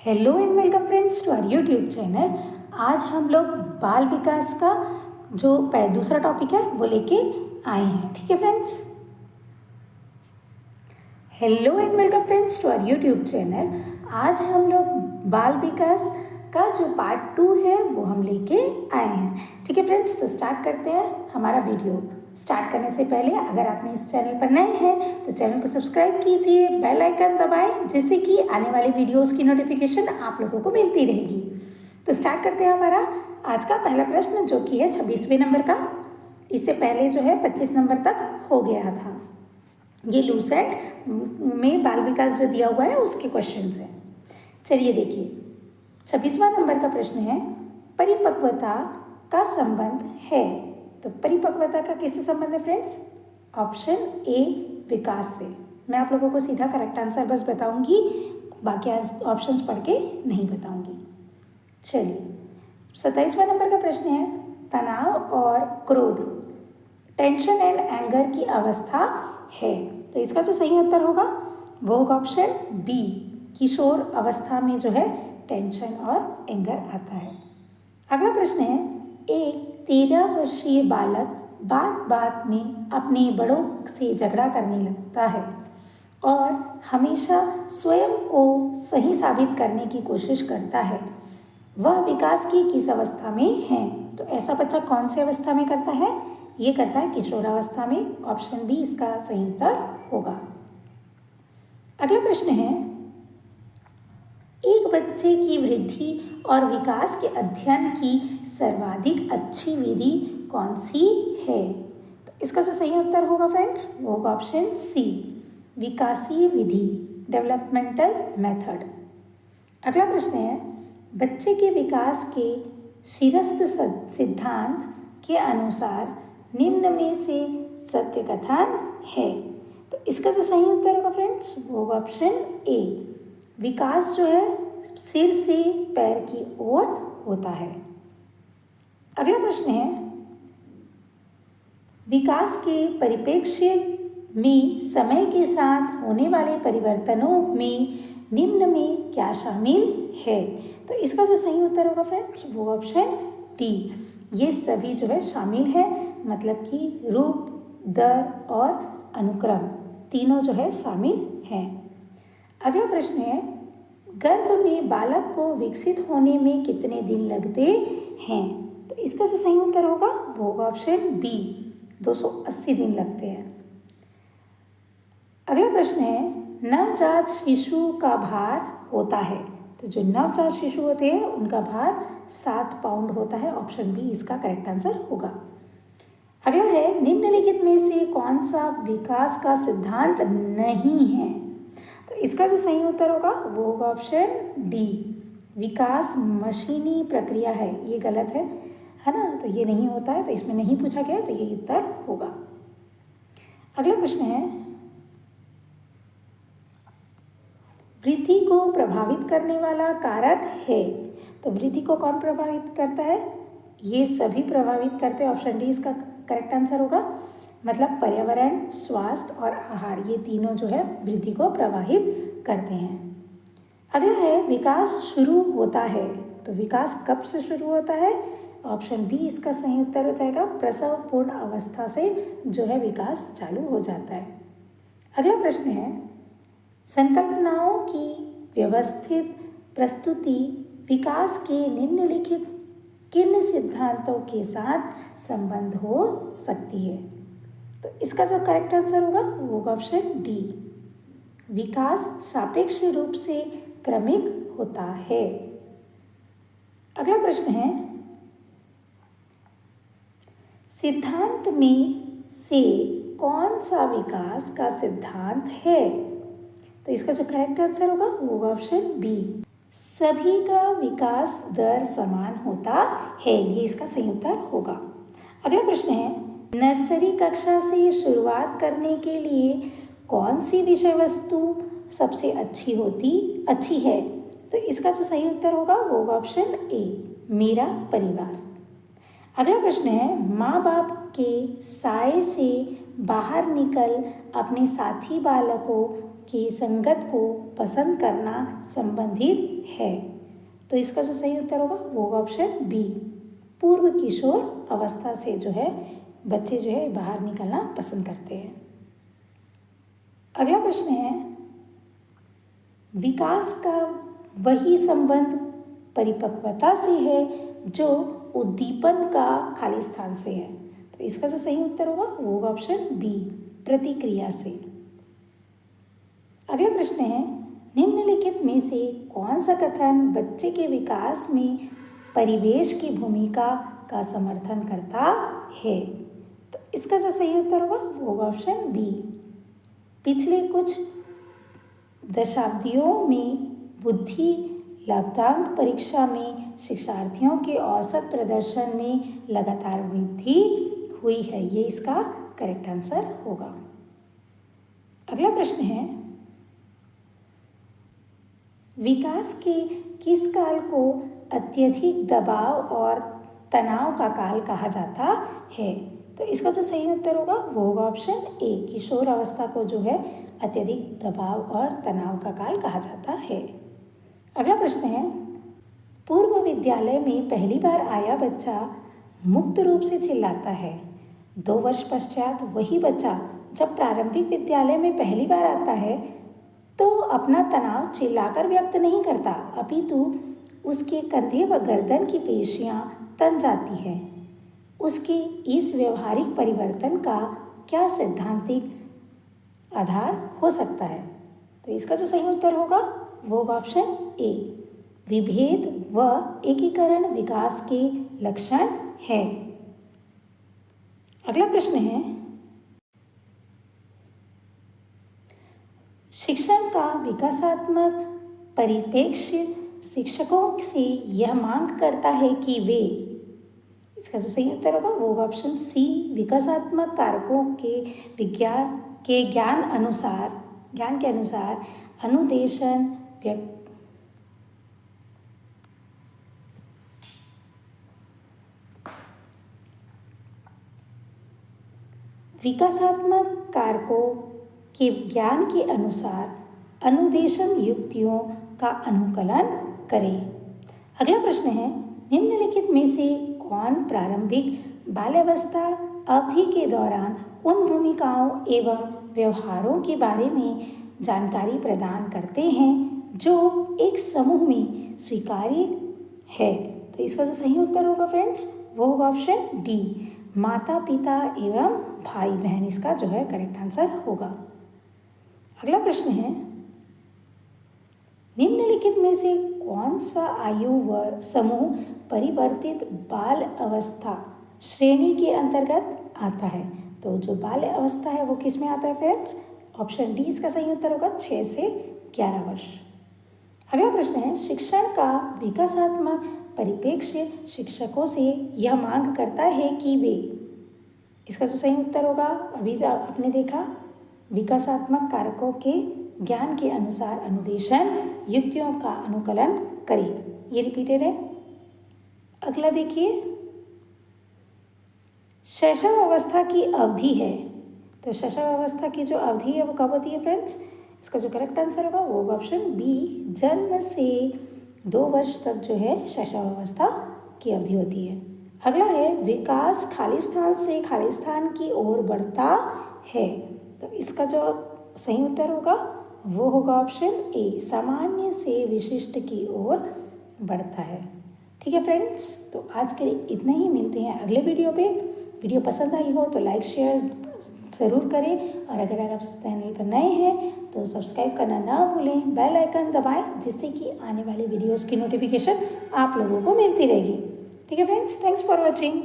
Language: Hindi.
Hello and welcome friends to our YouTube channel. आज हम लोग बाल विकास का जो दूसरा टॉपिक है वो लेके आए हैं। ठीक है friends, hello and welcome friends to our YouTube channel. आज हम लोग बाल विकास का जो पार्ट 2 है वो हम लेके आए हैं। ठीक है फ्रेंड्स, तो स्टार्ट करते हैं हमारा वीडियो। स्टार्ट करने से पहले अगर आपने इस चैनल पर नए हैं तो चैनल को सब्सक्राइब कीजिए, बेल आइकन दबाएं, जिससे कि आने वाले वीडियोस की नोटिफिकेशन आप लोगों को मिलती रहेगी। तो स्टार्ट करते हैं हमारा आज का पहला प्रश्न, जो कि है 26वें नंबर का। इससे पहले जो है 25 नंबर तक हो गया था। ये लूसेंट में बाल विकास जो दिया हुआ है उसके क्वेश्चन हैं। चलिए देखिए, 26वां नंबर का प्रश्न है, परिपक्वता का संबंध है। तो परिपक्वता का किससे संबंध है फ्रेंड्स? ऑप्शन ए, विकास से। मैं आप लोगों को सीधा करेक्ट आंसर बस बताऊंगी, बाकी ऑप्शंस पढ़ के नहीं बताऊंगी। चलिए, 27वां नंबर का प्रश्न है, तनाव और क्रोध, टेंशन एंड एंगर की अवस्था है। तो इसका जो सही उत्तर होगा वो होगा ऑप्शन बी, किशोर अवस्था में जो है टेंशन और एंगर आता है। अगला प्रश्न है, एक 13 वर्षीय बालक बात बात में अपने बड़ों से झगड़ा करने लगता है और हमेशा स्वयं को सही साबित करने की कोशिश करता है। वह विकास की किस अवस्था में है? तो ऐसा बच्चा कौन से अवस्था में करता है? ये करता है किशोरावस्था में। ऑप्शन बी इसका सही उत्तर होगा। अगला प्रश्न है, एक बच्चे की वृद्धि और विकास के अध्ययन की सर्वाधिक अच्छी विधि कौन सी है? तो इसका जो सही उत्तर होगा फ्रेंड्स वो होगा ऑप्शन सी, विकासीय विधि, डेवलपमेंटल मेथड। अगला प्रश्न है, बच्चे के विकास के शीर्षस्थ सिद्धांत के अनुसार निम्न में से सत्य कथन है। तो इसका जो सही उत्तर होगा फ्रेंड्स वो होगा ऑप्शन ए, विकास जो है सिर से पैर की ओर होता है। अगला प्रश्न है, विकास के परिप्रेक्ष्य में समय के साथ होने वाले परिवर्तनों में निम्न में क्या शामिल है? तो इसका जो सही उत्तर होगा फ्रेंड्स वो ऑप्शन डी, ये सभी जो है शामिल है, मतलब कि रूप, दर और अनुक्रम तीनों जो है शामिल हैं। अगला प्रश्न है, गर्भ में बालक को विकसित होने में कितने दिन लगते हैं? तो इसका जो सही उत्तर होगा वो होगा ऑप्शन बी, 280 दिन लगते हैं। अगला प्रश्न है, नवजात शिशु का भार होता है। तो जो नवजात शिशु होते हैं उनका भार 7 पाउंड होता है। ऑप्शन बी इसका करेक्ट आंसर होगा। अगला है, निम्नलिखित में से कौन सा विकास का सिद्धांत नहीं है? तो इसका जो सही उत्तर होगा वो होगा ऑप्शन डी, विकास मशीनी प्रक्रिया है। ये गलत है ना, तो ये नहीं होता है, तो इसमें नहीं पूछा गया, तो ये उत्तर होगा। अगला प्रश्न है, वृद्धि को प्रभावित करने वाला कारक है। तो वृद्धि को कौन प्रभावित करता है? ये सभी प्रभावित करते हैं। ऑप्शन डी इसका करेक्ट आंसर होगा, मतलब पर्यावरण, स्वास्थ्य और आहार, ये तीनों जो है वृद्धि को प्रभावित करते हैं। अगला है, विकास शुरू होता है। तो विकास कब से शुरू होता है? ऑप्शन बी इसका सही उत्तर हो जाएगा, प्रसव पूर्ण अवस्था से जो है विकास चालू हो जाता है। अगला प्रश्न है, संकल्पनाओं की व्यवस्थित प्रस्तुति विकास के निम्नलिखित किन सिद्धांतों के साथ संबंध हो सकती है? तो इसका जो करेक्ट आंसर होगा वो होगा ऑप्शन डी, विकास सापेक्ष रूप से क्रमिक होता है। अगला प्रश्न है, सिद्धांत में से कौन सा विकास का सिद्धांत है? तो इसका जो करेक्ट आंसर होगा वो होगा ऑप्शन बी, सभी का विकास दर समान होता है। ये इसका सही उत्तर होगा। अगला प्रश्न है, नर्सरी कक्षा से शुरुआत करने के लिए कौन सी विषय वस्तु सबसे अच्छी है? तो इसका जो सही उत्तर होगा वो होगा ऑप्शन ए, मेरा परिवार। अगला प्रश्न है, माँ बाप के साए से बाहर निकल अपने साथी बालकों की संगत को पसंद करना संबंधित है। तो इसका जो सही उत्तर होगा वो होगा ऑप्शन बी, पूर्व किशोर अवस्था से जो है बच्चे जो है बाहर निकलना पसंद करते हैं। अगला प्रश्न है, विकास का वही संबंध परिपक्वता से है जो उद्दीपन का खाली स्थान से है। तो इसका जो सही उत्तर होगा वो होगा ऑप्शन बी, प्रतिक्रिया से। अगला प्रश्न है, निम्नलिखित में से कौन सा कथन बच्चे के विकास में परिवेश की भूमिका का समर्थन करता है? तो इसका जो सही उत्तर होगा वो होगा ऑप्शन बी, पिछले कुछ दशाब्दियों में बुद्धि लब्धांक परीक्षा में शिक्षार्थियों के औसत प्रदर्शन में लगातार वृद्धि हुई है। ये इसका करेक्ट आंसर होगा। अगला प्रश्न है, विकास के किस काल को अत्यधिक दबाव और तनाव का काल कहा जाता है? तो इसका जो सही उत्तर होगा वो होगा ऑप्शन ए, किशोर अवस्था को जो है अत्यधिक दबाव और तनाव का काल कहा जाता है। अगला प्रश्न है, पूर्व विद्यालय में पहली बार आया बच्चा मुक्त रूप से चिल्लाता है। 2 वर्ष पश्चात वही बच्चा जब प्रारंभिक विद्यालय में पहली बार आता है तो अपना तनाव चिल्लाकर व्यक्त नहीं करता, अपितु उसके कंधे व गर्दन की पेशियां तन जाती है। उसके इस व्यवहारिक परिवर्तन का क्या सैद्धांतिक आधार हो सकता है? तो इसका जो सही उत्तर होगा वो होगा ऑप्शन ए, विभेद व एकीकरण विकास के लक्षण है। अगला प्रश्न है, शिक्षण का विकासात्मक परिप्रेक्ष्य शिक्षकों से यह मांग करता है कि वे, इसका जो सही उत्तर होगा वो होगा ऑप्शन सी, विकासात्मक कारकों के ज्ञान के अनुसार अनुदेशन विकासात्मक कारकों के ज्ञान के अनुसार अनुदेशन युक्तियों का अनुकलन करें। अगला प्रश्न है, निम्नलिखित में से कौन प्रारंभिक बाल्यावस्था अवधि के दौरान उन भूमिकाओं एवं व्यवहारों के बारे में जानकारी प्रदान करते हैं जो एक समूह में स्वीकार्य है? तो इसका जो सही उत्तर होगा फ्रेंड्स वो होगा ऑप्शन डी, माता पिता एवं भाई बहन, इसका जो है करेक्ट आंसर होगा। अगला प्रश्न है, निम्नलिखित में से कौन सा आयु व समूह परिवर्तित बाल अवस्था श्रेणी के अंतर्गत आता है? तो जो बाल अवस्था है वो किस में आता है फ्रेंड्स? ऑप्शन डी इसका सही उत्तर होगा 6 से 11 वर्ष। अगला प्रश्न है, शिक्षण का विकासात्मक परिप्रेक्ष्य शिक्षकों से यह मांग करता है कि वे, इसका जो सही उत्तर होगा अभी आपने देखा, विकासात्मक कारकों के ज्ञान के अनुसार अनुदेशन युक्तियों का अनुकलन करें। ये रिपीटेड है। अगला देखिए, शैशव अवस्था की अवधि है। तो शैशव अवस्था की जो अवधि है वो कब होती है फ्रेंड्स? इसका जो करेक्ट आंसर होगा वो होगा ऑप्शन बी, जन्म से 2 वर्ष तक जो है शैशव अवस्था की अवधि होती है। अगला है, विकास खाली स्थान से खाली स्थान की ओर बढ़ता है। तो इसका जो सही उत्तर होगा वो होगा ऑप्शन ए, सामान्य से विशिष्ट की ओर बढ़ता है। ठीक है फ्रेंड्स, तो आज के लिए इतना ही, मिलते हैं अगले वीडियो पे। वीडियो पसंद आई हो तो लाइक शेयर ज़रूर करें, और अगर आप चैनल पर नए हैं तो सब्सक्राइब करना ना भूलें, बेल आइकन दबाएं, जिससे कि आने वाले वीडियोस की नोटिफिकेशन आप लोगों को मिलती रहेगी। ठीक है फ्रेंड्स, थैंक्स फॉर वॉचिंग।